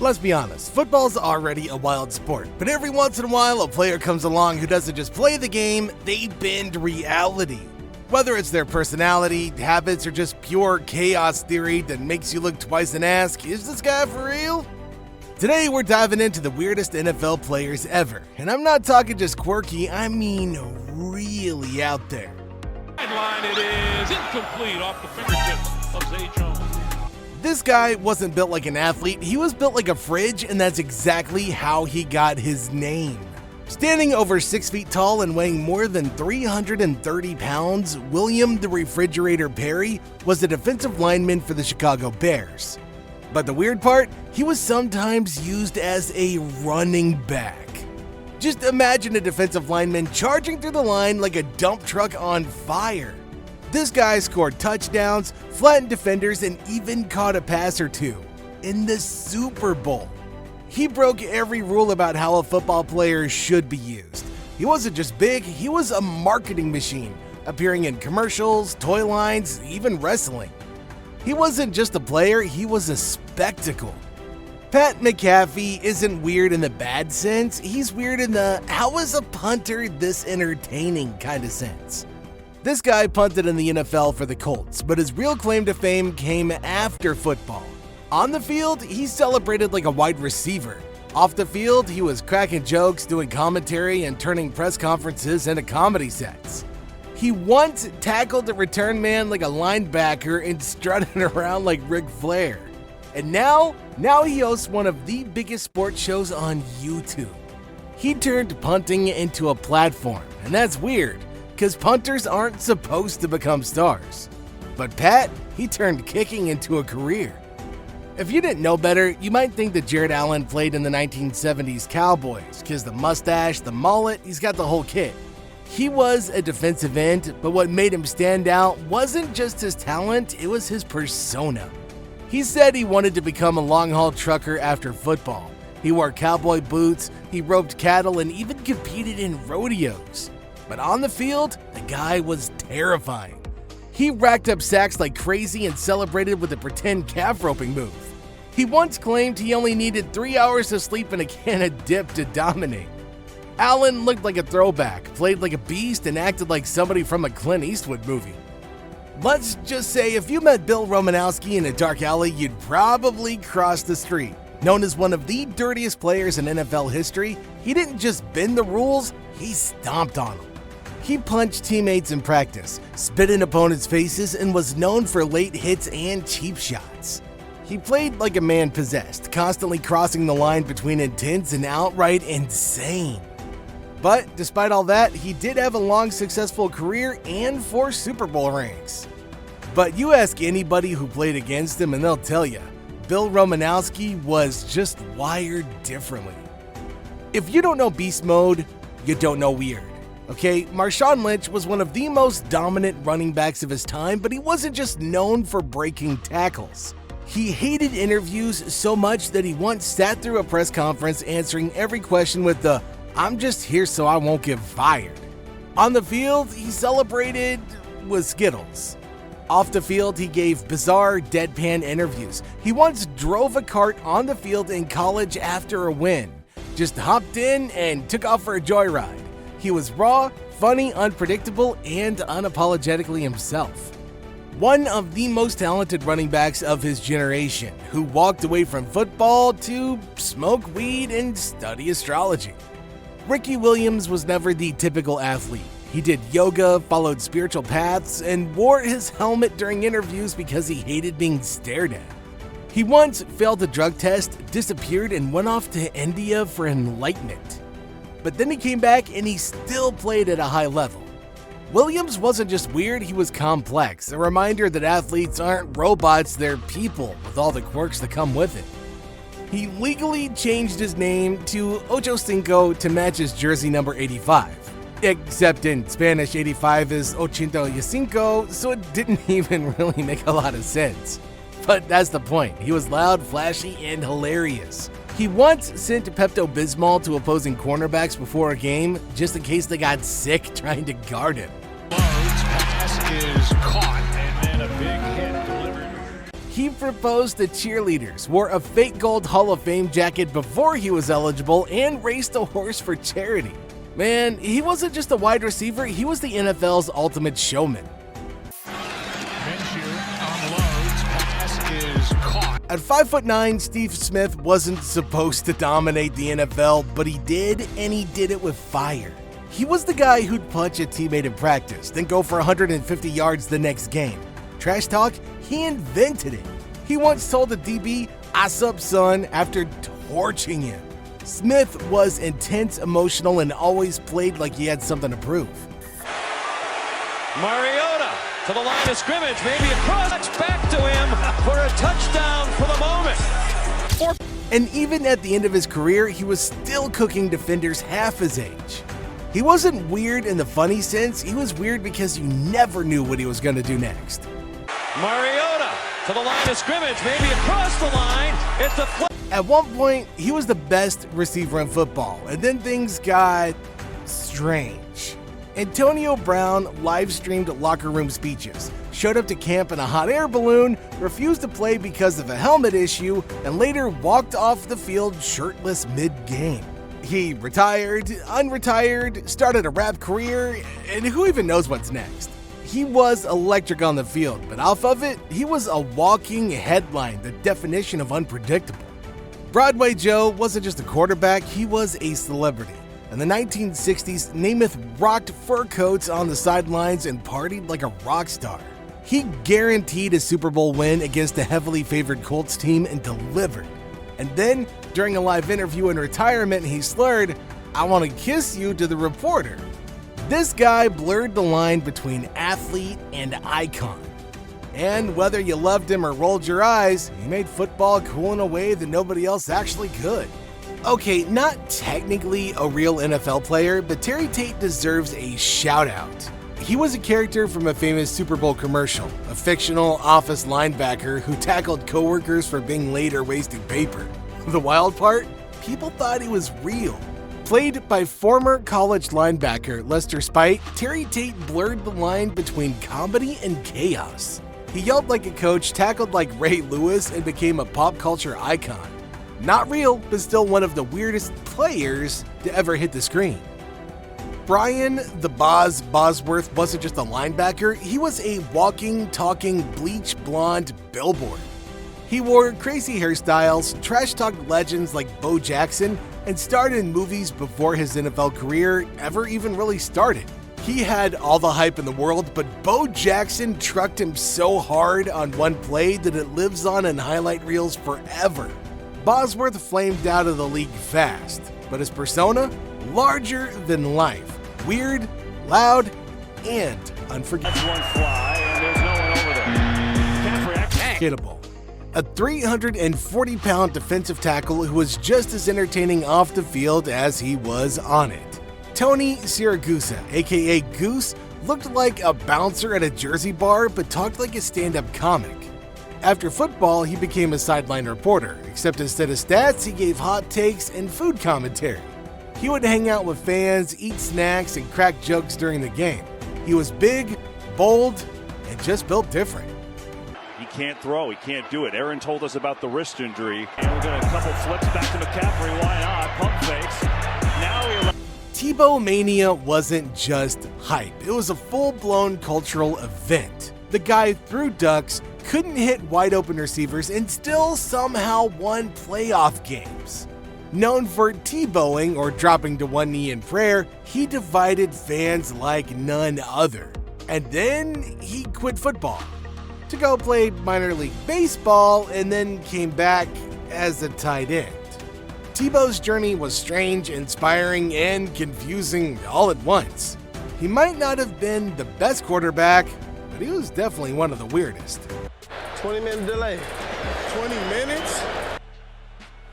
Let's be honest, football's already a wild sport, but every once in a while a player comes along who doesn't just play the game, they bend reality. Whether it's their personality, habits, or just pure chaos theory that makes you look twice and ask, is this guy for real? Today we're diving into the weirdest NFL players ever, and I'm not talking just quirky, I mean really out there. Line it is incomplete off the fingertips of Zay Jones. This guy wasn't built like an athlete, he was built like a fridge, and that's exactly how he got his name. Standing over 6 feet tall and weighing more than 330 pounds, William the Refrigerator Perry was a defensive lineman for the Chicago Bears. But the weird part, he was sometimes used as a running back. Just imagine a defensive lineman charging through the line like a dump truck on fire. This guy scored touchdowns, flattened defenders, and even caught a pass or two in the Super Bowl. He broke every rule about how a football player should be used. He wasn't just big, he was a marketing machine, appearing in commercials, toy lines, even wrestling. He wasn't just a player, he was a spectacle. Pat McAfee isn't weird in the bad sense, he's weird in the how is a punter this entertaining kind of sense. This guy punted in the NFL for the Colts, but his real claim to fame came after football. On the field, he celebrated like a wide receiver. Off the field, he was cracking jokes, doing commentary, and turning press conferences into comedy sets. He once tackled a return man like a linebacker and strutted around like Ric Flair. And now he hosts one of the biggest sports shows on YouTube. He turned punting into a platform, and that's weird, because punters aren't supposed to become stars. But Pat, he turned kicking into a career. If you didn't know better, you might think that Jared Allen played in the 1970s Cowboys, because the mustache, the mullet, he's got the whole kit. He was a defensive end, but what made him stand out wasn't just his talent, it was his persona. He said he wanted to become a long-haul trucker after football. He wore cowboy boots, he roped cattle, and even competed in rodeos. But on the field, the guy was terrifying. He racked up sacks like crazy and celebrated with a pretend calf roping move. He once claimed he only needed 3 hours of sleep and a can of dip to dominate. Allen looked like a throwback, played like a beast, and acted like somebody from a Clint Eastwood movie. Let's just say if you met Bill Romanowski in a dark alley, you'd probably cross the street. Known as one of the dirtiest players in NFL history, he didn't just bend the rules, he stomped on them. He punched teammates in practice, spit in opponents' faces, and was known for late hits and cheap shots. He played like a man possessed, constantly crossing the line between intense and outright insane. But despite all that, he did have a long, successful career and 4 Super Bowl rings. But you ask anybody who played against him and they'll tell you, Bill Romanowski was just wired differently. If you don't know beast mode, you don't know weird. Okay, Marshawn Lynch was one of the most dominant running backs of his time, but he wasn't just known for breaking tackles. He hated interviews so much that he once sat through a press conference answering every question with the, "I'm just here so I won't get fired." On the field, he celebrated with Skittles. Off the field, he gave bizarre, deadpan interviews. He once drove a cart on the field in college after a win. Just hopped in and took off for a joyride. He was raw, funny, unpredictable, and unapologetically himself. One of the most talented running backs of his generation, who walked away from football to smoke weed and study astrology. Ricky Williams was never the typical athlete. He did yoga, followed spiritual paths, and wore his helmet during interviews because he hated being stared at. He once failed a drug test, disappeared, and went off to India for enlightenment. But then he came back and he still played at a high level. Williams wasn't just weird, he was complex, a reminder that athletes aren't robots, they're people with all the quirks that come with it. He legally changed his name to Ocho Cinco to match his jersey number 85. Except in Spanish, 85 is ochenta y cinco, so it didn't even really make a lot of sense. But that's the point, he was loud, flashy, and hilarious. He once sent Pepto-Bismol to opposing cornerbacks before a game, just in case they got sick trying to guard him. Pass is caught, and then a big hit delivered. He proposed to cheerleaders, wore a fake gold Hall of Fame jacket before he was eligible, and raced a horse for charity. Man, he wasn't just a wide receiver, he was the NFL's ultimate showman. At 5'9", Steve Smith wasn't supposed to dominate the NFL, but he did, and he did it with fire. He was the guy who'd punch a teammate in practice, then go for 150 yards the next game. Trash talk? He invented it. He once told a DB, "Ice up, son," after torching him. Smith was intense, emotional, and always played like he had something to prove. Mariota to the line of scrimmage, maybe across, back to him for a touchdown for the moment. And even at the end of his career, he was still cooking defenders half his age. He wasn't weird in the funny sense, he was weird because you never knew what he was going to do next. Mariota to the line of scrimmage, maybe across the line. It's a flip. At one point, he was the best receiver in football, and then things got strange. Antonio Brown live-streamed locker room speeches, showed up to camp in a hot air balloon, refused to play because of a helmet issue, and later walked off the field shirtless mid-game. He retired, unretired, started a rap career, and who even knows what's next? He was electric on the field, but off of it, he was a walking headline, the definition of unpredictable. Broadway Joe wasn't just a quarterback, he was a celebrity. In the 1960s, Namath rocked fur coats on the sidelines and partied like a rock star. He guaranteed a Super Bowl win against a heavily favored Colts team and delivered. And then, during a live interview in retirement, he slurred, "I want to kiss you," to the reporter. This guy blurred the line between athlete and icon. And whether you loved him or rolled your eyes, he made football cool in a way that nobody else actually could. Okay, not technically a real NFL player, but Terry Tate deserves a shout out. He was a character from a famous Super Bowl commercial, a fictional office linebacker who tackled coworkers for being late or wasting paper. The wild part? People thought he was real. Played by former college linebacker Lester Spite, Terry Tate blurred the line between comedy and chaos. He yelled like a coach, tackled like Ray Lewis, and became a pop culture icon. Not real, but still one of the weirdest players to ever hit the screen. Brian the Boz Bosworth wasn't just a linebacker, he was a walking, talking, bleach blonde billboard. He wore crazy hairstyles, trash-talked legends like Bo Jackson, and starred in movies before his NFL career ever even really started. He had all the hype in the world, but Bo Jackson trucked him so hard on one play that it lives on in highlight reels forever. Bosworth flamed out of the league fast, but his persona? Larger than life. Weird, loud, and unforgettable. That's one fly, and there's no one over there. Can't react. Unforgettable. A 340-pound defensive tackle who was just as entertaining off the field as he was on it. Tony Siragusa, aka Goose, looked like a bouncer at a Jersey bar but talked like a stand-up comic. After football, he became a sideline reporter, except instead of stats, he gave hot takes and food commentary. He would hang out with fans, eat snacks, and crack jokes during the game. He was big, bold, and just built different. He can't throw, he can't do it. Aaron told us about the wrist injury. And we're going to a couple flips back to McCaffrey. Why not? Pump fakes. Now he... Tebow Mania wasn't just hype. It was a full-blown cultural event. The guy threw ducks, couldn't hit wide-open receivers, and still somehow won playoff games. Known for Tebowing, or dropping to one knee in prayer, he divided fans like none other. And then he quit football to go play minor league baseball and then came back as a tight end. Tebow's journey was strange, inspiring, and confusing all at once. He might not have been the best quarterback, but he was definitely one of the weirdest. 20-minute delay. 20 minutes?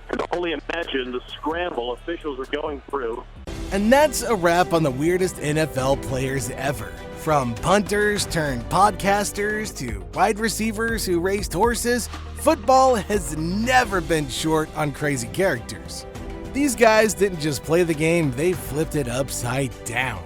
I can only imagine the scramble officials were going through. And that's a wrap on the weirdest NFL players ever. From punters turned podcasters to wide receivers who raced horses, football has never been short on crazy characters. These guys didn't just play the game, they flipped it upside down.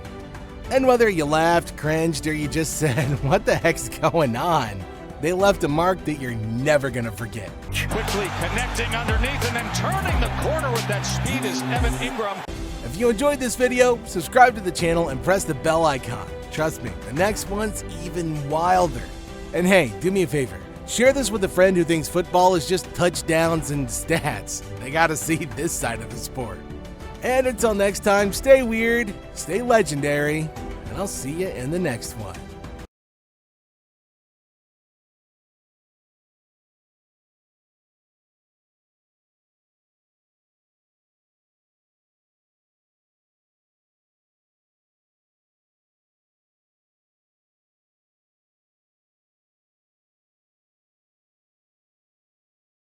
And whether you laughed, cringed, or you just said, "What the heck's going on?" They left a mark that you're never gonna forget. Quickly connecting underneath and then turning the corner with that speed is Evan Ingram. If you enjoyed this video, subscribe to the channel and press the bell icon. Trust me, the next one's even wilder. And hey, do me a favor. Share this with a friend who thinks football is just touchdowns and stats. They gotta see this side of the sport. And until next time, stay weird, stay legendary, and I'll see you in the next one.